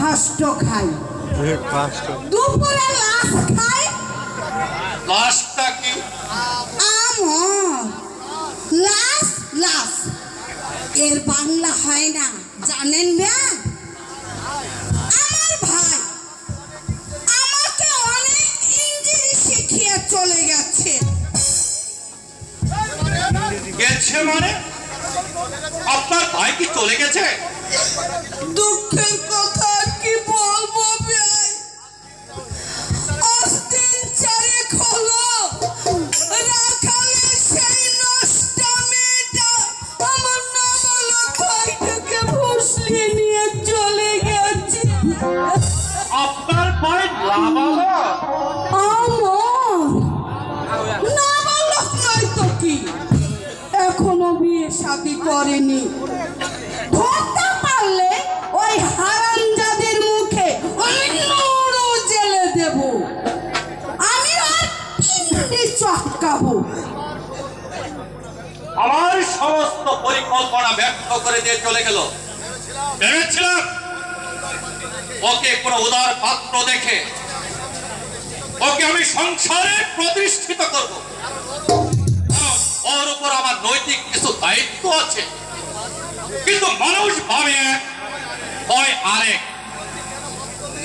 ঘাষ্ট খাই, দুপুরে লাশ খাই। লাশটা কি? আমার লাশ, লাশ এর বাংলা হয় না জানেন না? আমার ভাই আমাকে অনেক ইংরেজি শিখিয়ে চলে গেছে। গেছে মানে? আপনার ভাই কি চলে গেছে? দুঃখের কথা কি বলবো ভাই, অস্তিন চারেক হলো রাখালে সেই নষ্ট মেয়েটা আমার নাবালক ভাইটাকে ফুসলিয়ে নিয়ে চলে গেছে। আপনার ভাই নাবালক? আমার নাবালক নয় তো কি, এখনো বিয়ে শাদী করেনি। ধরতে পারলে ওই হারামজাদের মুখে আমি নুরু জেলে দেব, আমি আর পিন্ডি চটকাবো। আমার সমস্ত পরিকল্পনা ব্যর্থ করে দিয়ে চলে গেল। ভেবেছিলাম ওকে কোনো উদার পাত্র দেখে ওকে আমি সংসারে প্রতিষ্ঠিত করব, ওর উপর আমার নৈতিক কিছু দায়িত্ব আছে। কিন্তু মানুষ ভাবে এক, হয় আরেক।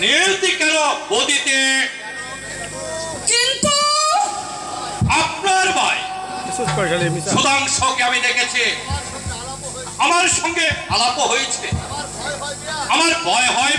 নিয়তি কেন বদিতে? কিন্তু আপনার ভাই সুধাংশকে আমি দেখেছি, আমার সঙ্গে আলাপ হয়েছে। আমার ভয় হয়